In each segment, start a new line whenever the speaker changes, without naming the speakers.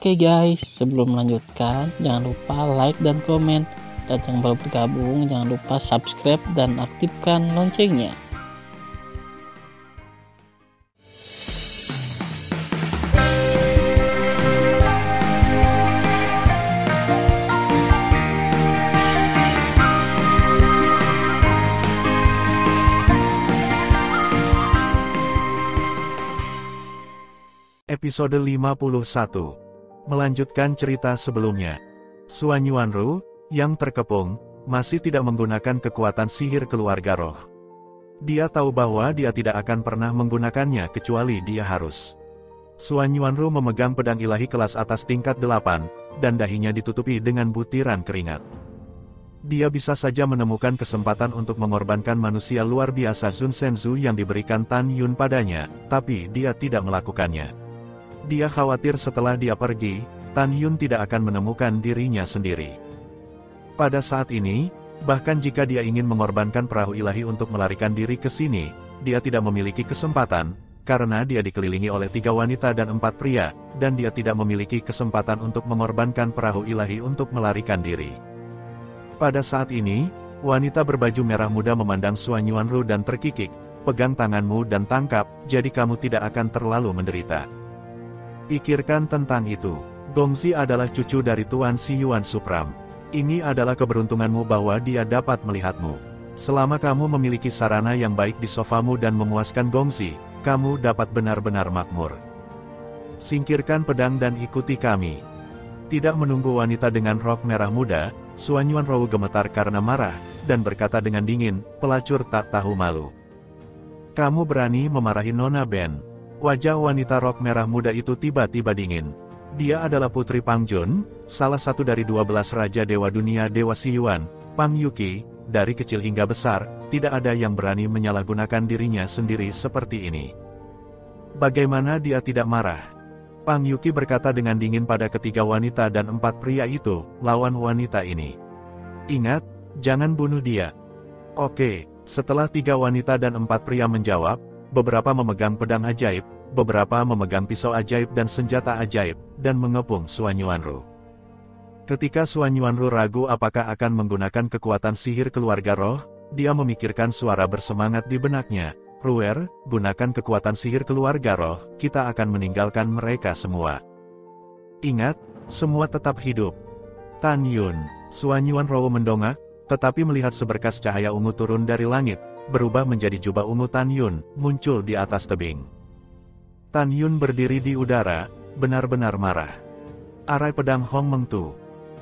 Oke guys, sebelum melanjutkan, jangan lupa like dan komen. Dan yang baru bergabung, jangan lupa subscribe dan aktifkan loncengnya.
Episode 51. Melanjutkan cerita sebelumnya. Suan Yuanru, yang terkepung, masih tidak menggunakan kekuatan sihir keluarga roh. Dia tahu bahwa dia tidak akan pernah menggunakannya kecuali dia harus. Suan Yuanru memegang pedang ilahi kelas atas tingkat 8, dan dahinya ditutupi dengan butiran keringat. Dia bisa saja menemukan kesempatan untuk mengorbankan manusia luar biasa Sun Senzu yang diberikan Tan Yun padanya, tapi dia tidak melakukannya. Dia khawatir setelah dia pergi, Tan Yun tidak akan menemukan dirinya sendiri. Pada saat ini, bahkan jika dia ingin mengorbankan perahu ilahi untuk melarikan diri ke sini, dia tidak memiliki kesempatan, karena dia dikelilingi oleh 3 wanita dan 4 pria, dan dia tidak memiliki kesempatan untuk mengorbankan perahu ilahi untuk melarikan diri. Pada saat ini, wanita berbaju merah muda memandang Suan Yuanru dan terkikik, "Pegang tanganmu dan tangkap, jadi kamu tidak akan terlalu menderita." Pikirkan tentang itu. Gongzi adalah cucu dari Tuan Si Yuan Supram. Ini adalah keberuntunganmu bahwa dia dapat melihatmu. Selama kamu memiliki sarana yang baik di sofamu dan memuaskan Gongzi, kamu dapat benar-benar makmur. Singkirkan pedang dan ikuti kami. Tidak menunggu wanita dengan rok merah muda, Suan Yuanru gemetar karena marah, dan berkata dengan dingin, "Pelacur tak tahu malu. Kamu berani memarahi Nona Ben?" Wajah wanita rok merah muda itu tiba-tiba dingin. Dia adalah putri Pang Jun, salah satu dari 12 Raja Dewa Dunia Dewa Si Yuan, Pang Yuki. Dari kecil hingga besar, tidak ada yang berani menyalahgunakan dirinya sendiri seperti ini. Bagaimana dia tidak marah? Pang Yuki berkata dengan dingin pada ketiga wanita dan 4 pria itu, "Lawan wanita ini. Ingat, jangan bunuh dia." Oke, setelah 3 wanita dan 4 pria menjawab, beberapa memegang pedang ajaib, beberapa memegang pisau ajaib dan senjata ajaib, dan mengepung Suan Yuanru. Ketika Suan Yuanru ragu apakah akan menggunakan kekuatan sihir keluarga roh, dia memikirkan suara bersemangat di benaknya, "Ruer, gunakan kekuatan sihir keluarga roh, kita akan meninggalkan mereka semua. Ingat, semua tetap hidup." Tan Yun, Suan Yuanru mendongak, tetapi melihat seberkas cahaya ungu turun dari langit, berubah menjadi jubah ungu Tan Yun, muncul di atas tebing. Tan Yun berdiri di udara, benar-benar marah. Arai pedang Hong Meng Tu.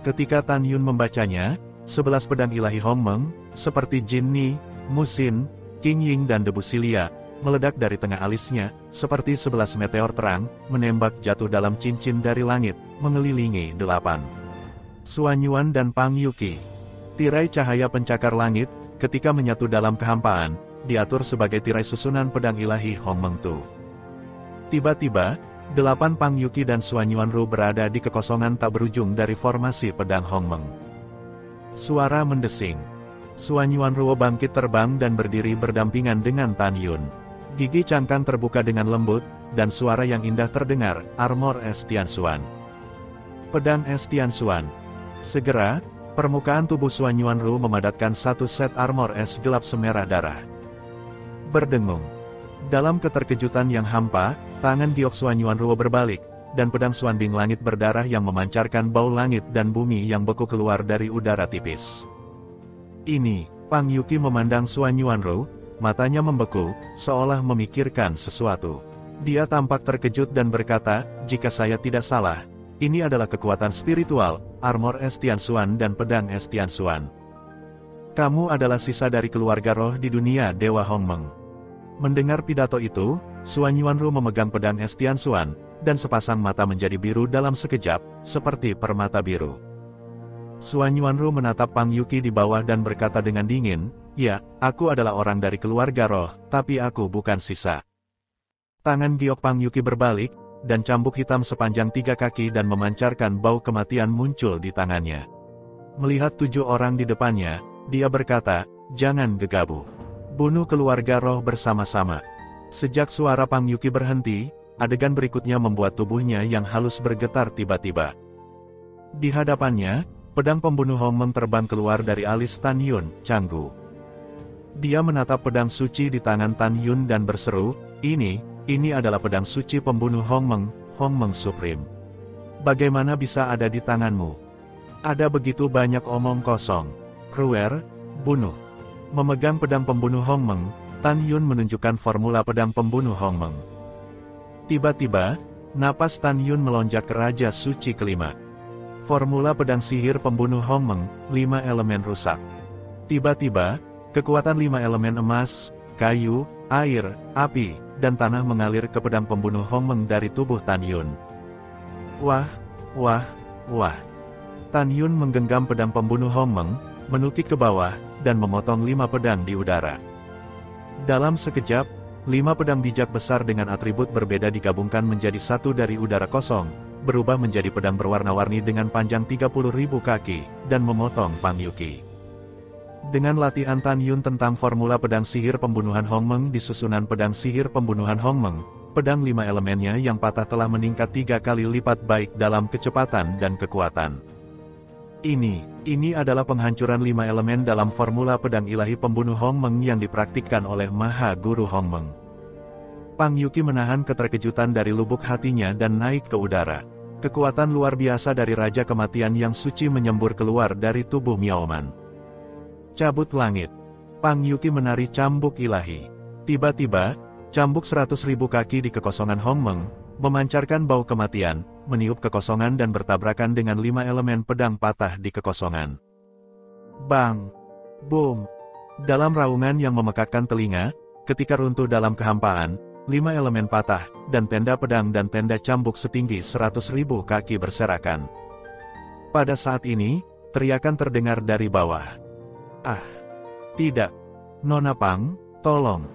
Ketika Tan Yun membacanya, 11 pedang ilahi Hong Meng, seperti Jin Ni, Musin, King Ying dan Debu Silia, meledak dari tengah alisnya, seperti 11 meteor terang, menembak jatuh dalam cincin dari langit, mengelilingi 8 Suan Yuan dan Pang Yuki. Tirai cahaya pencakar langit, ketika menyatu dalam kehampaan, diatur sebagai tirai susunan pedang ilahi Hong Meng Tu. Tiba-tiba, 8 Pang Yuki dan Suan Yuanru berada di kekosongan tak berujung dari formasi pedang Hong Meng. Suara mendesing. Suan Yuanru bangkit terbang dan berdiri berdampingan dengan Tan Yun. Gigi cangkang terbuka dengan lembut, dan suara yang indah terdengar, "Armor Es Tianxuan." Pedang Es Tianxuan. Segera, permukaan tubuh Suan Yuanru memadatkan satu set armor es gelap semerah darah. Berdengung. Dalam keterkejutan yang hampa, tangan giok Suan Yuanru berbalik, dan pedang Suan Bing langit berdarah yang memancarkan bau langit dan bumi yang beku keluar dari udara tipis. Ini, Pang Yuki memandang Suan Yuanru, matanya membeku, seolah memikirkan sesuatu. Dia tampak terkejut dan berkata, "Jika saya tidak salah, ini adalah kekuatan spiritual, armor Es Tianxuan dan pedang Es Tianxuan. Kamu adalah sisa dari keluarga roh di dunia Dewa Hong Meng." Mendengar pidato itu, Suan Yuanru memegang pedang Es Tianxuan, dan sepasang mata menjadi biru dalam sekejap, seperti permata biru. Suan Yuanru menatap Pang Yuki di bawah dan berkata dengan dingin, "Ya, aku adalah orang dari keluarga roh, tapi aku bukan sisa." Tangan giok Pang Yuki berbalik, dan cambuk hitam sepanjang 3 kaki dan memancarkan bau kematian muncul di tangannya. Melihat 7 orang di depannya, dia berkata, "Jangan gegabah. Bunuh keluarga roh bersama-sama." Sejak suara Pang Yuki berhenti, adegan berikutnya membuat tubuhnya yang halus bergetar tiba-tiba. Di hadapannya, pedang pembunuh Hongmeng terbang keluar dari alis Tan Yun, Canggu. Dia menatap pedang suci di tangan Tan Yun dan berseru, ini adalah pedang suci pembunuh Hongmeng, Hongmeng Supreme. Bagaimana bisa ada di tanganmu? Ada begitu banyak omong kosong. Cruel, bunuh. Memegang pedang pembunuh Hongmeng, Tan Yun menunjukkan formula pedang pembunuh Hongmeng. Tiba-tiba, napas Tan Yun melonjak ke Raja Suci kelima. Formula pedang sihir pembunuh Hongmeng, 5 elemen rusak. Tiba-tiba, kekuatan 5 elemen emas, kayu, air, api, dan tanah mengalir ke pedang pembunuh Hongmeng dari tubuh Tan Yun. Wah, wah, wah. Tan Yun menggenggam pedang pembunuh Hongmeng, menukik ke bawah, dan memotong 5 pedang di udara. Dalam sekejap, 5 pedang bijak besar dengan atribut berbeda digabungkan menjadi satu dari udara kosong, berubah menjadi pedang berwarna-warni dengan panjang 30.000 kaki, dan memotong Pang Yuqi. Dengan latihan Tan Yun tentang formula pedang sihir pembunuhan Hongmeng di susunan pedang sihir pembunuhan Hongmeng, pedang 5 elemennya yang patah telah meningkat 3 kali lipat baik dalam kecepatan dan kekuatan. Ini adalah penghancuran 5 elemen dalam formula pedang ilahi pembunuh Hongmeng yang dipraktikkan oleh Maha Guru Hongmeng. Pang Yuqi menahan keterkejutan dari lubuk hatinya dan naik ke udara. Kekuatan luar biasa dari Raja Kematian yang suci menyembur keluar dari tubuh Miao Man. Cabut langit. Pang Yuqi menari cambuk ilahi. Tiba-tiba, cambuk 100.000 kaki di kekosongan Hongmeng, memancarkan bau kematian, meniup kekosongan dan bertabrakan dengan 5 elemen pedang patah di kekosongan. Bang! Boom! Dalam raungan yang memekakkan telinga, ketika runtuh dalam kehampaan, 5 elemen patah, dan tenda pedang dan tenda cambuk setinggi 100.000 kaki berserakan. Pada saat ini, teriakan terdengar dari bawah. Ah! Tidak! Nona Pang, tolong!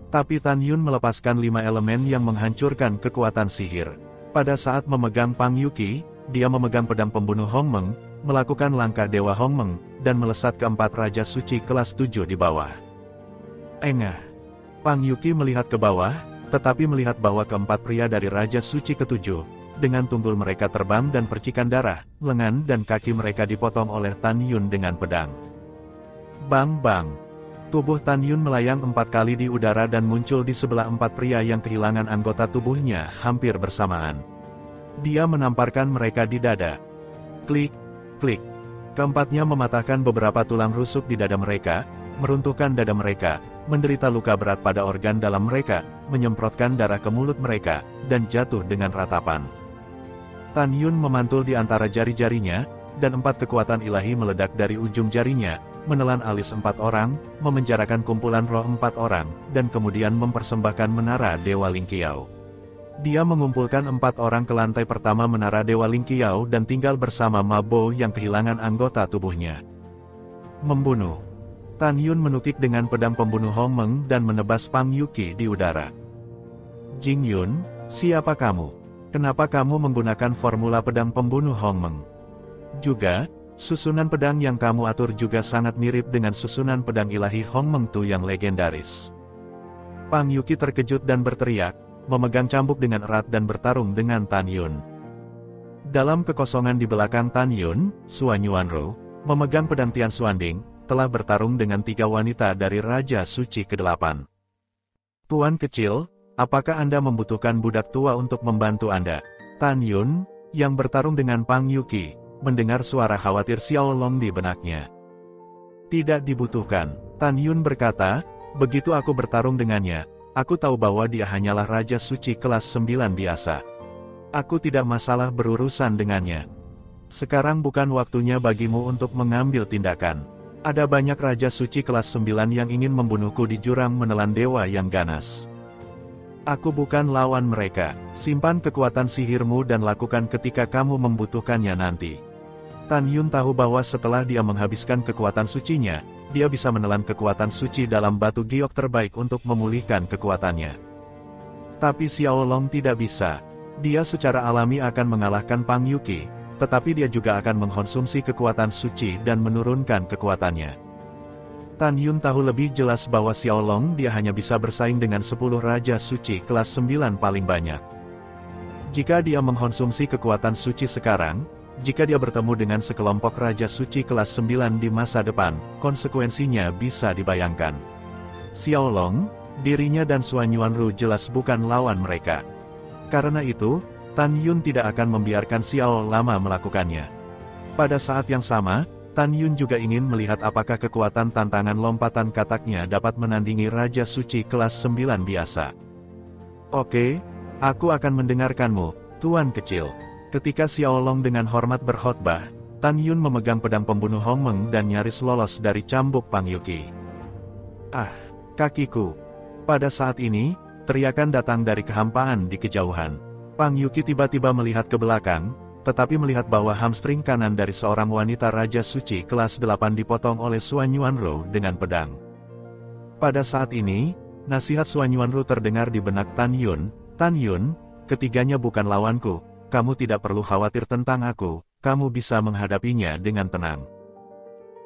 Tapi Tan Yun melepaskan 5 elemen yang menghancurkan kekuatan sihir. Pada saat memegang Pang Yuqi, dia memegang pedang pembunuh Hongmeng, melakukan langkah Dewa Hongmeng, dan melesat ke 4 Raja Suci kelas 7 di bawah. Engah! Pang Yuqi melihat ke bawah, tetapi melihat bahwa keempat pria dari Raja Suci ke-7, dengan tunggul mereka terbang dan percikan darah, lengan dan kaki mereka dipotong oleh Tan Yun dengan pedang. Bang bang! Tubuh Tan Yun melayang 4 kali di udara dan muncul di sebelah 4 pria yang kehilangan anggota tubuhnya hampir bersamaan. Dia menamparkan mereka di dada. Klik, klik. Keempatnya mematahkan beberapa tulang rusuk di dada mereka, meruntuhkan dada mereka, menderita luka berat pada organ dalam mereka, menyemprotkan darah ke mulut mereka, dan jatuh dengan ratapan. Tan Yun memantul di antara jari-jarinya, dan 4 kekuatan ilahi meledak dari ujung jarinya, menelan alis 4 orang, memenjarakan kumpulan roh 4 orang, dan kemudian mempersembahkan menara Dewa Lingqiao. Dia mengumpulkan 4 orang ke lantai pertama menara Dewa Lingqiao dan tinggal bersama Ma Bo yang kehilangan anggota tubuhnya. Membunuh. Tan Yun menukik dengan pedang pembunuh Hongmeng dan menebas Pang Yuqi di udara. Jing Yun, siapa kamu? Kenapa kamu menggunakan formula pedang pembunuh Hongmeng? Juga, susunan pedang yang kamu atur juga sangat mirip dengan susunan pedang ilahi Hongmeng Tu yang legendaris. Pang Yuqi terkejut dan berteriak, memegang cambuk dengan erat dan bertarung dengan Tan Yun. Dalam kekosongan di belakang Tan Yun, Suan Yuanru, memegang pedang Tian Xuanding, telah bertarung dengan 3 wanita dari Raja Suci ke-8. Tuan kecil, apakah Anda membutuhkan budak tua untuk membantu Anda? Tan Yun, yang bertarung dengan Pang Yuqi, mendengar suara khawatir Xiao Long di benaknya. Tidak dibutuhkan, Tan Yun berkata, begitu aku bertarung dengannya, aku tahu bahwa dia hanyalah Raja Suci kelas 9 biasa. Aku tidak masalah berurusan dengannya. Sekarang bukan waktunya bagimu untuk mengambil tindakan. Ada banyak Raja Suci kelas 9 yang ingin membunuhku di jurang menelan dewa yang ganas. Aku bukan lawan mereka, simpan kekuatan sihirmu dan lakukan ketika kamu membutuhkannya nanti. Tan Yun tahu bahwa setelah dia menghabiskan kekuatan sucinya, dia bisa menelan kekuatan suci dalam batu giok terbaik untuk memulihkan kekuatannya. Tapi Xiao Long tidak bisa. Dia secara alami akan mengalahkan Pang Yuqi, tetapi dia juga akan mengkonsumsi kekuatan suci dan menurunkan kekuatannya. Tan Yun tahu lebih jelas bahwa Xiao Long dia hanya bisa bersaing dengan 10 Raja Suci kelas 9 paling banyak. Jika dia mengkonsumsi kekuatan suci sekarang, jika dia bertemu dengan sekelompok Raja Suci kelas 9 di masa depan, konsekuensinya bisa dibayangkan. Xiao Long, dirinya dan Suan Yuanru jelas bukan lawan mereka. Karena itu, Tan Yun tidak akan membiarkan Xiao Lama melakukannya. Pada saat yang sama, Tan Yun juga ingin melihat apakah kekuatan tantangan lompatan kataknya dapat menandingi Raja Suci kelas 9 biasa. Oke, aku akan mendengarkanmu, Tuan Kecil. Ketika Xiao Long dengan hormat berkhotbah, Tan Yun memegang pedang pembunuh Hong Meng dan nyaris lolos dari cambuk Pang Yuqi. Ah, kakiku. Pada saat ini, teriakan datang dari kehampaan di kejauhan. Pang Yuqi tiba-tiba melihat ke belakang, tetapi melihat bahwa hamstring kanan dari seorang wanita Raja Suci kelas 8 dipotong oleh Suan Yuanru dengan pedang. Pada saat ini, nasihat Suan Yuanru terdengar di benak Tan Yun. Tan Yun, ketiganya bukan lawanku, kamu tidak perlu khawatir tentang aku, kamu bisa menghadapinya dengan tenang.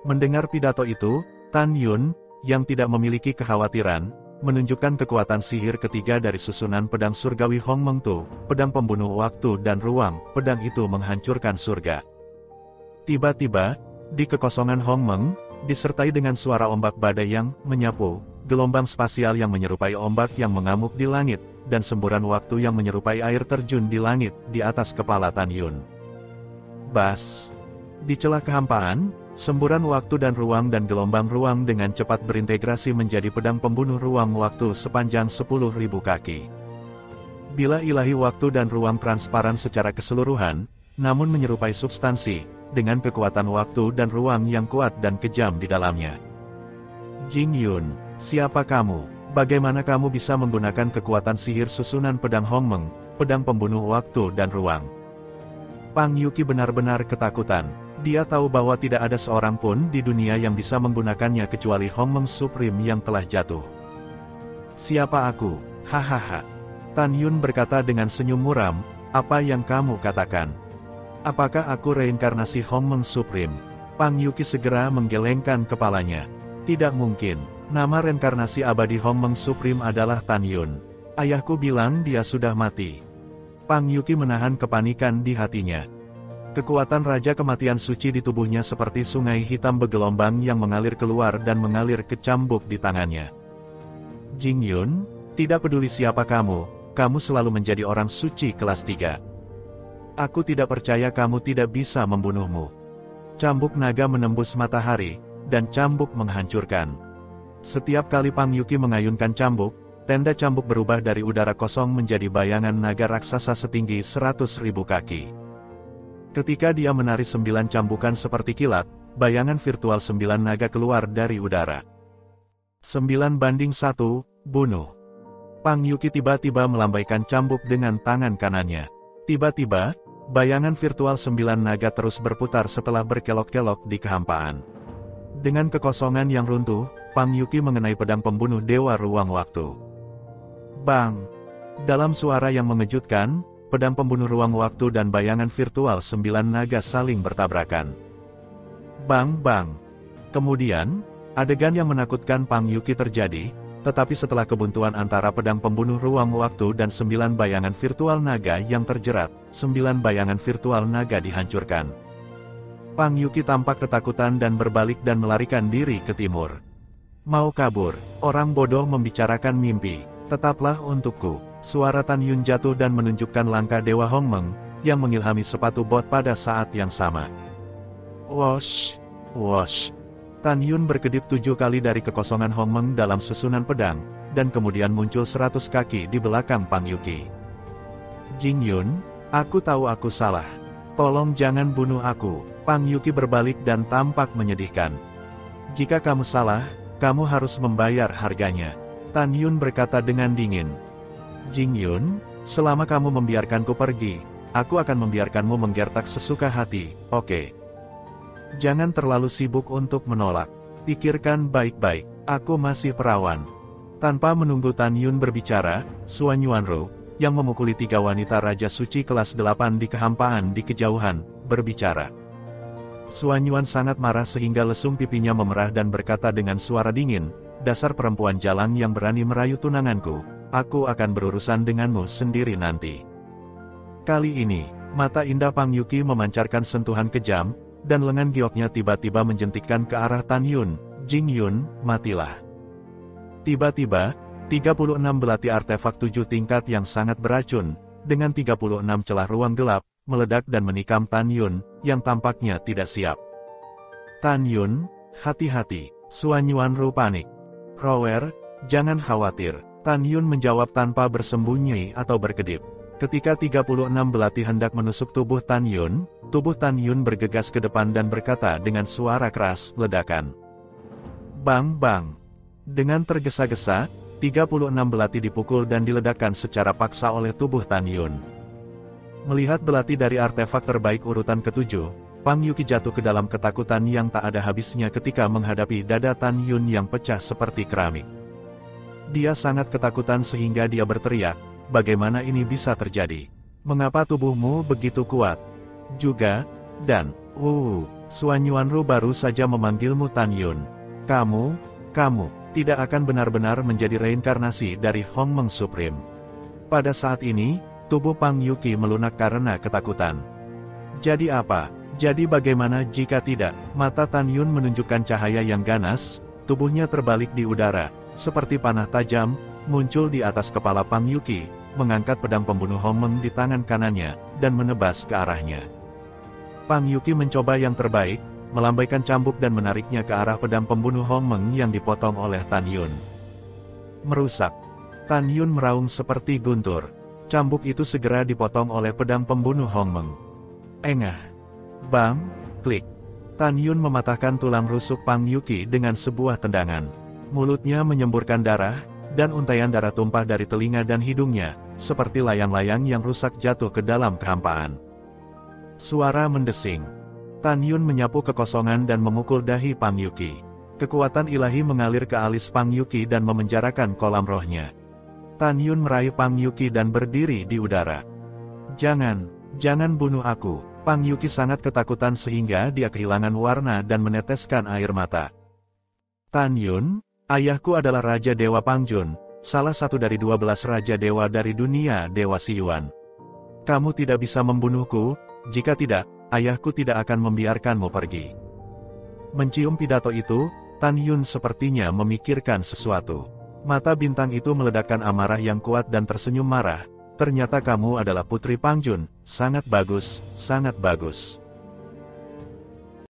Mendengar pidato itu, Tan Yun, yang tidak memiliki kekhawatiran, menunjukkan kekuatan sihir ketiga dari susunan pedang surgawi Hong Meng Tu, pedang pembunuh waktu dan ruang, pedang itu menghancurkan surga. Tiba-tiba, di kekosongan Hong Meng, disertai dengan suara ombak badai yang menyapu, gelombang spasial yang menyerupai ombak yang mengamuk di langit, dan semburan waktu yang menyerupai air terjun di langit, di atas kepala Tan Yun. Bas! Di celah kehampaan, semburan waktu dan ruang dan gelombang ruang dengan cepat berintegrasi menjadi pedang pembunuh ruang waktu sepanjang 10.000 kaki. Bila ilahi waktu dan ruang transparan secara keseluruhan, namun menyerupai substansi, dengan kekuatan waktu dan ruang yang kuat dan kejam di dalamnya. Jing Yun, siapa kamu? Bagaimana kamu bisa menggunakan kekuatan sihir susunan pedang Hong Meng, pedang pembunuh waktu dan ruang? Pang Yuqi benar-benar ketakutan. Dia tahu bahwa tidak ada seorang pun di dunia yang bisa menggunakannya kecuali Hong Meng Supreme yang telah jatuh. Siapa aku? Hahaha. Tan Yun berkata dengan senyum muram, apa yang kamu katakan? Apakah aku reinkarnasi Hong Meng Supreme? Pang Yuqi segera menggelengkan kepalanya. Tidak mungkin. Nama reinkarnasi abadi Hong Meng Supreme adalah Tan Yun. Ayahku bilang dia sudah mati. Pang Yuqi menahan kepanikan di hatinya. Kekuatan Raja Kematian Suci di tubuhnya seperti sungai hitam bergelombang yang mengalir keluar dan mengalir ke cambuk di tangannya. Jing Yun, tidak peduli siapa kamu selalu menjadi orang suci kelas 3. Aku tidak percaya kamu tidak bisa membunuhmu. Cambuk naga menembus matahari, dan cambuk menghancurkan. Setiap kali Pang Yuqi mengayunkan cambuk, tenda cambuk berubah dari udara kosong menjadi bayangan naga raksasa setinggi 100.000 kaki. Ketika dia menari 9 cambukan seperti kilat, bayangan virtual 9 naga keluar dari udara. 9-1, bunuh. Pang Yuqi tiba-tiba melambaikan cambuk dengan tangan kanannya. Tiba-tiba, bayangan virtual 9 naga terus berputar setelah berkelok-kelok di kehampaan. Dengan kekosongan yang runtuh, Pang Yuqi mengenai pedang pembunuh Dewa Ruang Waktu. Bang! Dalam suara yang mengejutkan, pedang pembunuh ruang waktu dan bayangan virtual 9 naga saling bertabrakan. Bang bang! Kemudian, adegan yang menakutkan Pang Yuqi terjadi, tetapi setelah kebuntuan antara pedang pembunuh ruang waktu dan 9 bayangan virtual naga yang terjerat, 9 bayangan virtual naga dihancurkan. Pang Yuqi tampak ketakutan dan berbalik dan melarikan diri ke timur. Mau kabur, orang bodoh membicarakan mimpi, tetaplah untukku. Suara Tan Yun jatuh dan menunjukkan langkah Dewa Hong Meng, yang mengilhami sepatu bot pada saat yang sama. Wosh, wosh. Tan Yun berkedip 7 kali dari kekosongan Hong Meng dalam susunan pedang, dan kemudian muncul 100 kaki di belakang Pang Yuqi. Jing Yun, aku tahu aku salah. Tolong jangan bunuh aku. Pang Yuqi berbalik dan tampak menyedihkan. Jika kamu salah, kamu harus membayar harganya. Tan Yun berkata dengan dingin. Jing Yun, selama kamu membiarkanku pergi, aku akan membiarkanmu menggertak sesuka hati, oke? Jangan terlalu sibuk untuk menolak. Pikirkan baik-baik, aku masih perawan. Tanpa menunggu Tan Yun berbicara, Suan Yuanru, yang memukuli 3 wanita Raja Suci kelas 8 di kehampaan di kejauhan, berbicara. Suan Yuan sangat marah sehingga lesung pipinya memerah dan berkata dengan suara dingin, dasar perempuan jalang yang berani merayu tunanganku, aku akan berurusan denganmu sendiri nanti. Kali ini, mata indah Pang Yuqi memancarkan sentuhan kejam, dan lengan gioknya tiba-tiba menjentikkan ke arah Tan Yun. Jing Yun, matilah. Tiba-tiba, 36 belati artefak 7 tingkat yang sangat beracun, dengan 36 celah ruang gelap, meledak dan menikam Tan Yun, yang tampaknya tidak siap. Tan Yun, hati-hati, Suan Yuanru panik. Rower, jangan khawatir, Tan Yun menjawab tanpa bersembunyi atau berkedip. Ketika 36 belati hendak menusuk tubuh Tan Yun bergegas ke depan dan berkata dengan suara keras, ledakan. Bang bang. Dengan tergesa-gesa, 36 belati dipukul dan diledakkan secara paksa oleh tubuh Tan Yun. Melihat belati dari artefak terbaik urutan ketujuh, Pang Yuqi jatuh ke dalam ketakutan yang tak ada habisnya ketika menghadapi dada Tan Yun yang pecah seperti keramik. Dia sangat ketakutan sehingga dia berteriak, bagaimana ini bisa terjadi? Mengapa tubuhmu begitu kuat? Juga, dan, Suan Yuanru baru saja memanggilmu Tan Yun. Kamu tidak akan benar-benar menjadi reinkarnasi dari Hongmeng Supreme. Pada saat ini, tubuh Pang Yuqi melunak karena ketakutan. Jadi apa? Jadi bagaimana jika tidak? Mata Tan Yun menunjukkan cahaya yang ganas, tubuhnya terbalik di udara, seperti panah tajam, muncul di atas kepala Pang Yuqi, mengangkat pedang pembunuh Hongmeng di tangan kanannya, dan menebas ke arahnya. Pang Yuqi mencoba yang terbaik, melambaikan cambuk dan menariknya ke arah pedang pembunuh Hongmeng yang dipotong oleh Tan Yun. Merusak. Tan Yun meraung seperti guntur. Cambuk itu segera dipotong oleh pedang pembunuh Hongmeng. Engah. Bang, klik. Tan Yun mematahkan tulang rusuk Pang Yuqi dengan sebuah tendangan. Mulutnya menyemburkan darah, dan untaian darah tumpah dari telinga dan hidungnya, seperti layang-layang yang rusak jatuh ke dalam kehampaan. Suara mendesing. Tan Yun menyapu kekosongan dan memukul dahi Pang Yuqi. Kekuatan ilahi mengalir ke alis Pang Yuqi dan memenjarakan kolam rohnya. Tan Yun meraih Pang Yuqi dan berdiri di udara. Jangan bunuh aku. Pang Yuqi sangat ketakutan sehingga dia kehilangan warna dan meneteskan air mata. Tan Yun, ayahku adalah Raja Dewa Pangjun, salah satu dari 12 Raja Dewa dari dunia Dewa Siyuan. Kamu tidak bisa membunuhku, jika tidak, ayahku tidak akan membiarkanmu pergi. Mencium pidato itu, Tan Yun sepertinya memikirkan sesuatu. Mata bintang itu meledakkan amarah yang kuat dan tersenyum marah. Ternyata kamu adalah putri Pangjun, sangat bagus, sangat bagus.